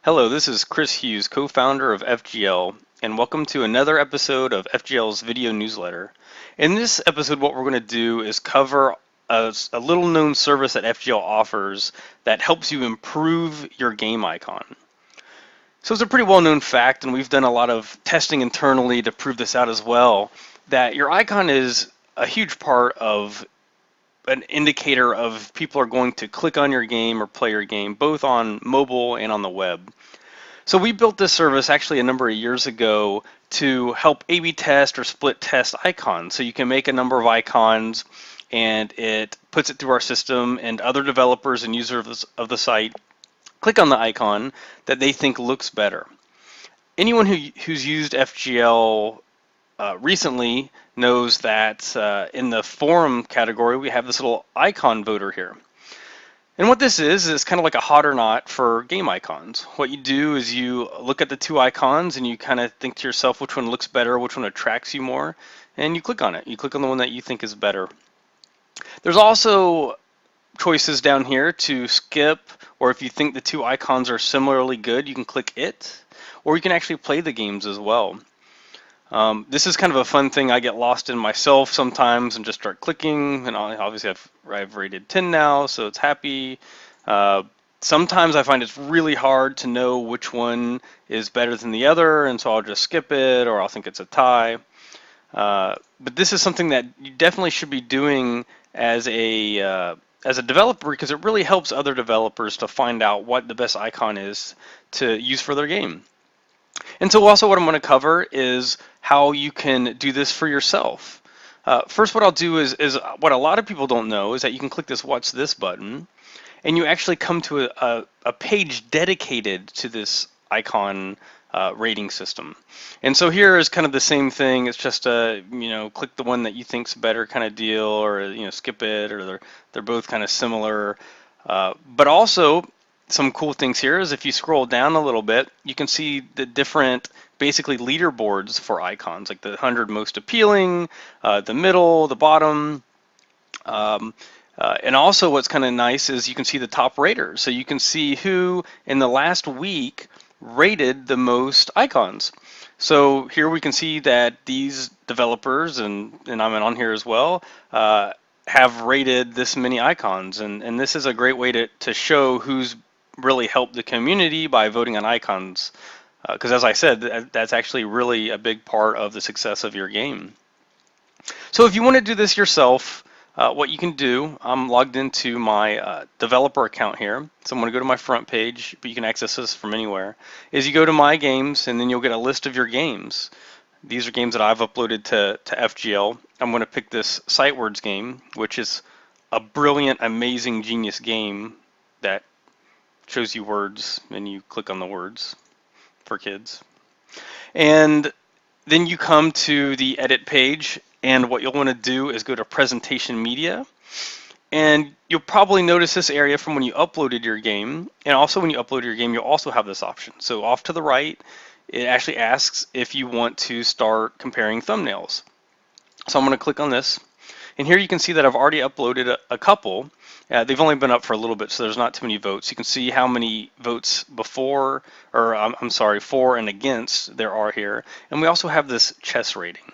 Hello, this is Chris Hughes, co-founder of FGL, and welcome to another episode of FGL's Video Newsletter. In this episode, what we're going to do is cover a little known service that FGL offers that helps you improve your game icon. So it's a pretty well-known fact, and we've done a lot of testing internally to prove this out as well, that your icon is a huge part of an indicator of people are going to click on your game or play your game, both on mobile and on the web. So we built this service actually a number of years ago to help A/B test or split test icons. So you can make a number of icons and it puts it through our system, and other developers and users of the site click on the icon that they think looks better. Anyone who's used FGL recently knows that in the forum category we have this little icon voter here. And what this is kind of like a hot or not for game icons. What you do is you look at the two icons and you kind of think to yourself which one looks better, which one attracts you more, and you click on it. You click on the one that you think is better. There's also choices down here to skip, or if you think the two icons are similarly good, you can click it, or you can actually play the games as well. This is kind of a fun thing. I get lost in myself sometimes and just start clicking, and obviously I've rated 10 now, so it's happy. Sometimes I find it's really hard to know which one is better than the other, and so I'll just skip it, or I'll think it's a tie. But this is something that you definitely should be doing as a developer, because it really helps other developers to find out what the best icon is to use for their game. And so also what I'm going to cover is how you can do this for yourself. First, what I'll do is what a lot of people don't know is that you can click this "What's This" button, and you actually come to a page dedicated to this icon rating system. And so here is kind of the same thing. It's just click the one that you think's better kind of deal, or skip it, or they're both kind of similar. But also, some cool things here is if you scroll down a little bit, you can see the different basically leaderboards for icons, like the 100 most appealing, the middle, the bottom. And also what's kind of nice is you can see the top raters. So you can see who in the last week rated the most icons. So here we can see that these developers, and I'm on here as well, have rated this many icons. And this is a great way to show who's really help the community by voting on icons, because as I said, that's actually really a big part of the success of your game. So if you want to do this yourself, what you can do, I'm logged into my developer account here, so I'm going to go to my front page, but you can access this from anywhere, is you go to My Games, and then you'll get a list of your games. These are games that I've uploaded to FGL. I'm going to pick this Sight Words game, which is a brilliant, amazing, genius game that shows you words, and you click on the words for kids. And then you come to the edit page, and what you'll want to do is go to presentation media, and you'll probably notice this area from when you uploaded your game, and also when you upload your game you'll also have this option. So off to the right, it actually asks if you want to start comparing thumbnails. So I'm going to click on this, and here you can see that I've already uploaded a couple. They've only been up for a little bit, so there's not too many votes. You can see how many votes before, or I'm sorry, for and against there are here. And we also have this chess rating.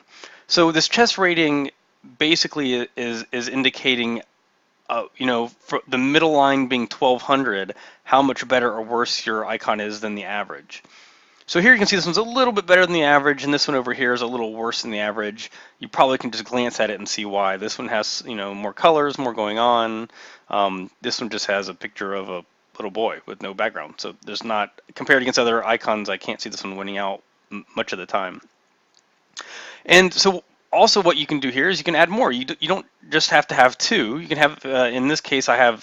So this chess rating basically is indicating, for the middle line being 1200, how much better or worse your icon is than the average. So here you can see this one's a little bit better than the average, and this one over here is a little worse than the average. You probably can just glance at it and see why. This one has, more colors, more going on. This one just has a picture of a little boy with no background. So there's not, compared against other icons, I can't see this one winning out much of the time. And so also what you can do here is you can add more. You don't just have to have two. You can have, in this case, I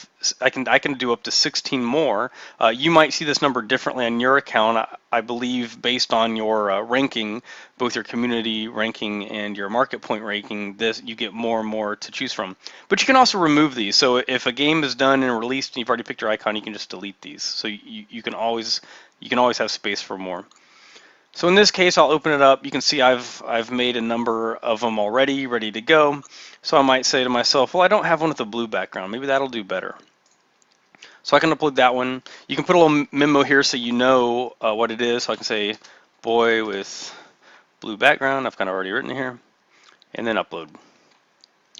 can do up to 16 more. You might see this number differently on your account. I believe based on your ranking, both your community ranking and your market point ranking, you get more and more to choose from. But you can also remove these. So if a game is done and released and you've already picked your icon, you can just delete these. So you can always have space for more. So in this case, I'll open it up. You can see I've made a number of them already, ready to go. So I might say to myself, well, I don't have one with a blue background. Maybe that'll do better. So I can upload that one. You can put a little memo here so you know what it is. So I can say boy with blue background. I've kind of already written it here, and then upload.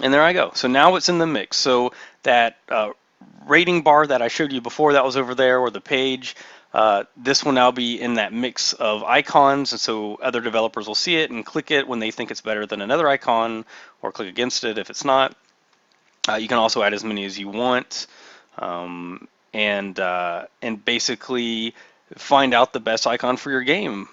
And there I go. So now it's in the mix. So that rating bar that I showed you before, that was over there, or the page, this will now be in that mix of icons, and so other developers will see it and click it when they think it's better than another icon, or click against it if it's not. You can also add as many as you want, and basically find out the best icon for your game.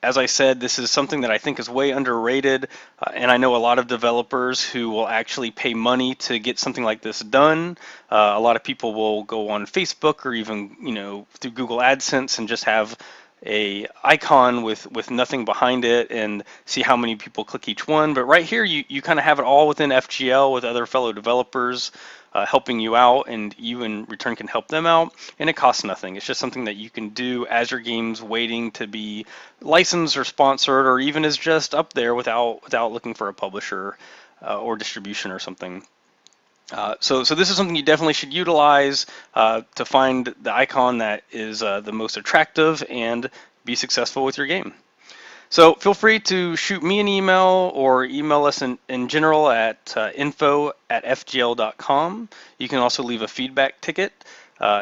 As I said, this is something that I think is way underrated, and I know a lot of developers who will actually pay money to get something like this done. A lot of people will go on Facebook or even through Google AdSense and just have a icon with nothing behind it and see how many people click each one. But right here, you kind of have it all within FGL with other fellow developers helping you out, and you in return can help them out, and it costs nothing. It's just something that you can do as your game's waiting to be licensed or sponsored, or even is just up there without looking for a publisher or distribution or something. So this is something you definitely should utilize to find the icon that is the most attractive and be successful with your game. So feel free to shoot me an email or email us in general at info@fgl.com. You can also leave a feedback ticket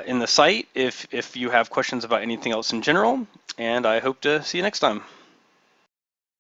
in the site if you have questions about anything else in general, and I hope to see you next time.